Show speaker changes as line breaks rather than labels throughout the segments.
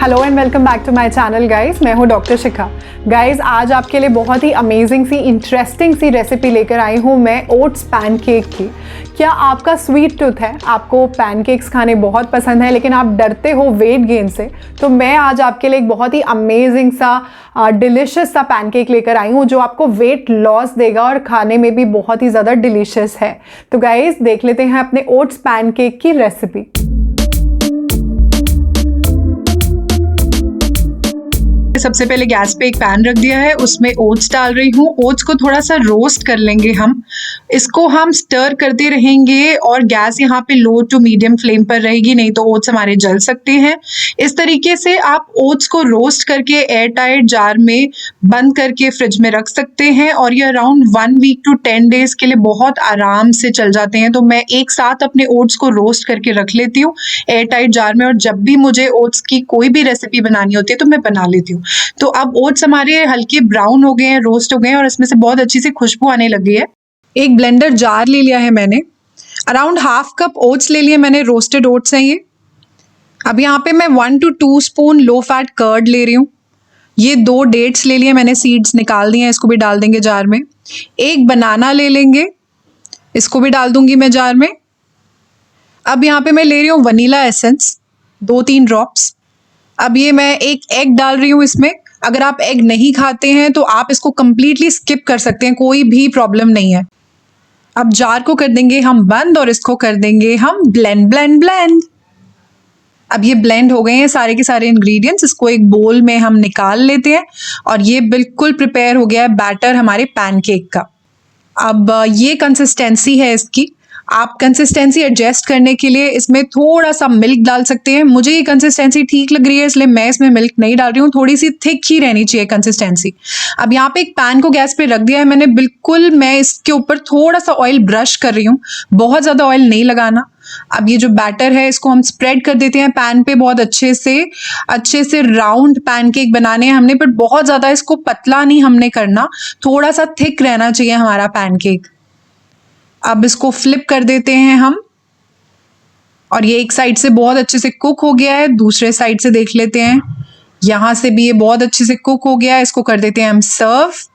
Hello and welcome back to my channel guys. मैं हूँ doctor Shikha. Guys आज आपके लिए बहुत ही अमेजिंग सी इंटरेस्टिंग सी रेसिपी लेकर आई हूँ मैं ओट्स पैनकेक की। क्या आपका स्वीट टूथ है, आपको पैनकेक्स खाने बहुत पसंद है लेकिन आप डरते हो वेट गेन से, तो मैं आज आपके लिए एक बहुत ही अमेजिंग सा डिलिशियस सा पैनकेक लेकर आई हूँ जो आपको वेट लॉस देगा और खाने में भी बहुत ही ज़्यादा डिलिशियस है। तो गाइस देख लेते हैं अपने ओट्स पैनकेक की रेसिपी।
सबसे पहले गैस पे एक पैन रख दिया है, उसमें ओट्स डाल रही हूँ। ओट्स को थोड़ा सा रोस्ट कर लेंगे हम। इसको हम स्टर करते रहेंगे और गैस यहाँ पे लो टू मीडियम फ्लेम पर रहेगी, नहीं तो ओट्स हमारे जल सकते हैं। इस तरीके से आप ओट्स को रोस्ट करके एयर टाइट जार में बंद करके फ्रिज में रख सकते हैं और ये अराउंड 1 वीक टू 10 डेज के लिए बहुत आराम से चल जाते हैं। तो मैं एक साथ अपने ओट्स को रोस्ट करके रख लेती हूँ एयर टाइट जार में, और जब भी मुझे ओट्स की कोई भी रेसिपी बनानी होती है तो मैं बना लेती हूँ। तो अब ओट्स हमारे हल्के ब्राउन हो गए हैं, रोस्ट हो गए हैं और इसमें से बहुत अच्छी सी खुशबू आने लगी है। एक ब्लेंडर जार ले लिया है मैंने, अराउंड हाफ कप ओट्स ले लिए मैंने, रोस्टेड ओट्स हैं ये। अब यहाँ पे मैं 1 to 2 spoon low fat curd ले रही हूँ। ये 2 डेट्स ले लिए मैंने, सीड्स निकाल दिए हैं, इसको भी डाल देंगे जार में। एक बनाना ले लेंगे, इसको भी डाल दूंगी मैं जार में। अब यहाँ पे मैं ले रही हूँ वनीला एसेंस 2-3 ड्रॉप्स। अब ये मैं एक एग डाल रही हूँ इसमें। अगर आप एग नहीं खाते हैं तो आप इसको कंप्लीटली स्किप कर सकते हैं, कोई भी प्रॉब्लम नहीं है। अब जार को कर देंगे हम बंद और इसको कर देंगे हम ब्लेंड ब्लेंड ब्लेंड। अब ये ब्लेंड हो गए हैं सारे के सारे इंग्रेडिएंट्स, इसको एक बोल में हम निकाल लेते हैं और ये बिल्कुल प्रिपेयर हो गया है बैटर हमारे पैनकेक का। अब ये कंसिस्टेंसी है इसकी। आप कंसिस्टेंसी एडजस्ट करने के लिए इसमें थोड़ा सा मिल्क डाल सकते हैं। मुझे ये कंसिस्टेंसी ठीक लग रही है इसलिए मैं इसमें मिल्क नहीं डाल रही हूँ, थोड़ी सी थिक ही रहनी चाहिए कंसिस्टेंसी। अब यहाँ पे एक पैन को गैस पे रख दिया है मैंने, बिल्कुल मैं इसके ऊपर थोड़ा सा ऑयल ब्रश कर रही हूँ, बहुत ज़्यादा ऑयल नहीं लगाना। अब ये जो बैटर है इसको हम स्प्रेड कर देते हैं पैन पे बहुत अच्छे से राउंड पैनकेक बनाने हैं हमने, पर बहुत ज़्यादा इसको पतला नहीं हमने करना, थोड़ा सा थिक रहना चाहिए हमारा पैनकेक। अब इसको फ्लिप कर देते हैं हम और ये एक साइड से बहुत अच्छे से कुक हो गया है, दूसरे साइड से देख लेते हैं। यहाँ से भी ये बहुत अच्छे से कुक हो गया है, इसको कर देते हैं हम सर्व।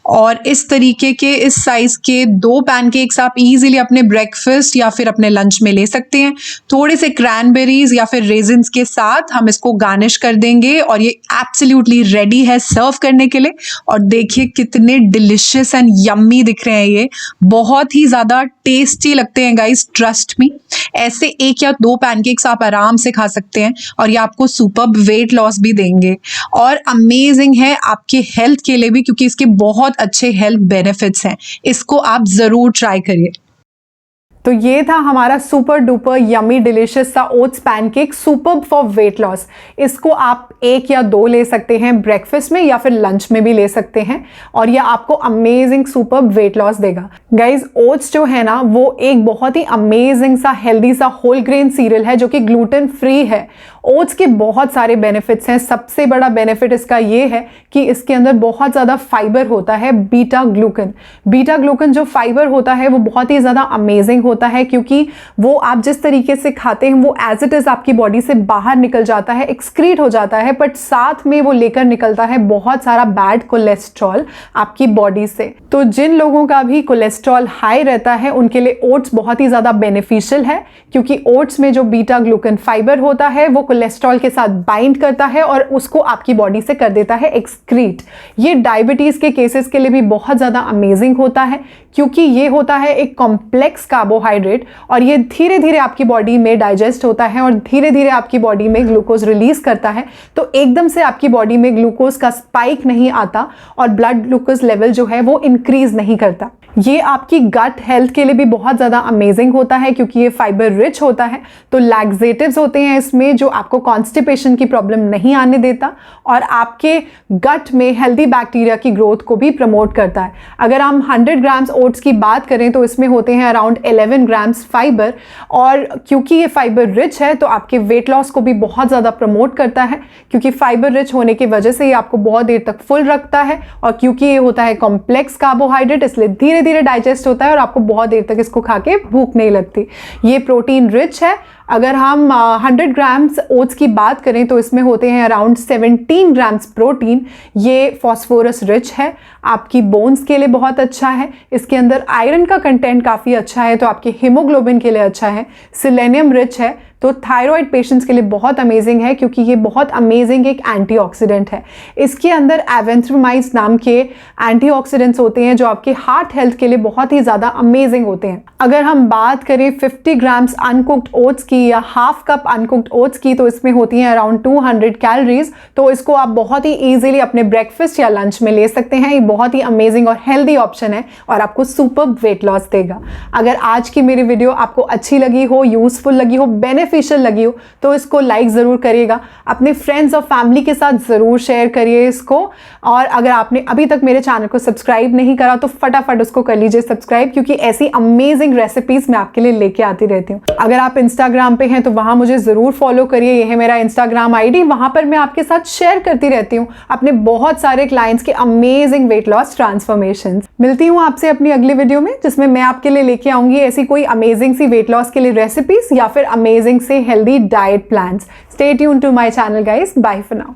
और इस तरीके के इस साइज के 2 पैनकेक्स आप इजीली अपने ब्रेकफास्ट या फिर अपने लंच में ले सकते हैं। थोड़े से क्रैनबेरीज या फिर रेजिन्स के साथ हम इसको गार्निश कर देंगे और ये एब्सोल्युटली रेडी है सर्व करने के लिए। और देखिए कितने डिलिशियस एंड यम्मी दिख रहे हैं, ये बहुत ही ज़्यादा टेस्टी लगते हैं गाइस, ट्रस्ट मी। ऐसे 1 या 2 पैनकेक्स आप आराम से खा सकते हैं और ये आपको सुपर्ब वेट लॉस भी देंगे और अमेजिंग है आपके हेल्थ के लिए भी, क्योंकि इसके बहुत अच्छे हेल्थ बेनिफिट्स हैं। इसको आप जरूर ट्राई करिए।
तो ये था हमारा सुपर डुपर यमी डिलिशियस सा oats pancake, super for weight loss. इसको आप 1 या 2 ले सकते हैं ब्रेकफास्ट में या फिर लंच में भी ले सकते हैं और ये आपको अमेजिंग सुपर वेट लॉस देगा। गाइज ओट्स जो है ना वो एक बहुत ही अमेजिंग सा हेल्दी सा होल ग्रेन सीरियल है जो कि ग्लूटेन फ्री है। ओट्स के बहुत सारे बेनिफिट्स हैं। सबसे बड़ा बेनिफिट इसका ये है कि इसके अंदर बहुत ज़्यादा फाइबर होता है, बीटा ग्लूकन। बीटा ग्लूकन जो फाइबर होता है वो बहुत ही ज़्यादा अमेजिंग होता है, क्योंकि वो आप जिस तरीके से खाते हैं वो एज इट इज़ आपकी बॉडी से बाहर निकल जाता है, एक्सक्रीट हो जाता है, बट साथ में वो लेकर निकलता है बहुत सारा बैड कोलेस्ट्रॉल आपकी बॉडी से। तो जिन लोगों का भी कोलेस्ट्रॉल हाई रहता है उनके लिए ओट्स बहुत ही ज़्यादा बेनिफिशियल है, क्योंकि ओट्स में जो बीटा ग्लूकन फाइबर होता है वो कोलेस्ट्रॉल के साथ बाइंड करता है और उसको आपकी बॉडी से कर देता है एक्सक्रीट। ये डायबिटीज़ के केसेस के लिए भी बहुत ज़्यादा अमेजिंग होता है, क्योंकि ये होता है एक कॉम्प्लेक्स कार्बोहाइड्रेट और ये धीरे धीरे आपकी बॉडी में डाइजेस्ट होता है और धीरे धीरे आपकी बॉडी में ग्लूकोज रिलीज करता है। तो एकदम से आपकी बॉडी में ग्लूकोज का स्पाइक नहीं आता और ब्लड ग्लूकोज लेवल जो है वो इंक्रीज नहीं करता। ये आपकी गट हेल्थ के लिए भी बहुत ज़्यादा अमेजिंग होता है, क्योंकि ये फाइबर रिच होता है। तो लैक्सेटिव्स होते हैं इसमें जो आपको कॉन्स्टिपेशन की प्रॉब्लम नहीं आने देता और आपके गट में हेल्दी बैक्टीरिया की ग्रोथ को भी प्रमोट करता है। अगर हम 100 ग्राम्स ओट्स की बात करें तो इसमें होते हैं अराउंड 11 ग्राम्स फाइबर, और क्योंकि ये फाइबर रिच है तो आपके वेट लॉस को भी बहुत ज़्यादा प्रमोट करता है, क्योंकि फाइबर रिच होने की वजह से ये आपको बहुत देर तक फुल रखता है और क्योंकि ये होता है कॉम्प्लेक्स कार्बोहाइड्रेट इसलिए धीरे धीरे डाइजेस्ट होता है और आपको बहुत देर तक इसको खा के भूख नहीं लगती। ये प्रोटीन रिच है, अगर हम 100 ग्राम्स ओट्स की बात करें तो इसमें होते हैं अराउंड 17 ग्राम्स प्रोटीन। ये फॉस्फोरस रिच है, आपकी बोन्स के लिए बहुत अच्छा है। इसके अंदर आयरन का कंटेंट काफ़ी अच्छा है, तो आपके हीमोग्लोबिन के लिए अच्छा है। सेलेनियम रिच है, तो थायराइड पेशेंट्स के लिए बहुत अमेजिंग है, क्योंकि ये बहुत अमेजिंग एक एंटीऑक्सीडेंट है। इसके अंदर एवेंथ्रामाइड्स नाम के एंटीऑक्सीडेंट्स होते हैं जो आपके हार्ट हेल्थ के लिए बहुत ही ज़्यादा अमेजिंग होते हैं। अगर हम बात करें 50 ग्राम्स अनकुक्ड ओट्स की या हाफ कप अनकुक्ड ओट्स की, तो इसमें होती हैं अराउंड 200 कैलोरीज। तो इसको आप बहुत ही ईजिली अपने ब्रेकफास्ट या लंच में ले सकते हैं। ये बहुत ही अमेजिंग और हेल्दी ऑप्शन है और आपको सुपर वेट लॉस देगा। अगर आज की मेरी वीडियो आपको अच्छी लगी हो, यूजफुल लगी हो, बेनिफिशियल लगी हो, तो इसको लाइक ज़रूर करिएगा। अपने फ्रेंड्स और फैमिली के साथ ज़रूर शेयर करिए इसको। और अगर आपने अभी तक मेरे चैनल को सब्सक्राइब नहीं करा तो फटाफट उसको कर लीजिए सब्सक्राइब, क्योंकि ऐसी अमेजिंग रेसिपीज मैं आपके लिए लेके आती रहती हूँ। अगर आप इंस्टाग्राम पे हैं तो वहाँ मुझे ज़रूर फॉलो करिए। यह है मेरा इंस्टाग्राम ID। वहाँ पर मैं आपके साथ शेयर करती रहती हूँ अपने बहुत सारे क्लाइंट्स के अमेजिंग वेट लॉस ट्रांसफॉर्मेशन। मिलती हूँ आपसे अपनी अगली वीडियो में, जिसमें मैं आपके लिए लेके आऊँगी ऐसी कोई अमेजिंग सी वेट लॉस के लिए रेसिपीज या फिर अमेजिंग से healthy diet plans. Stay tuned to my channel guys. Bye for now.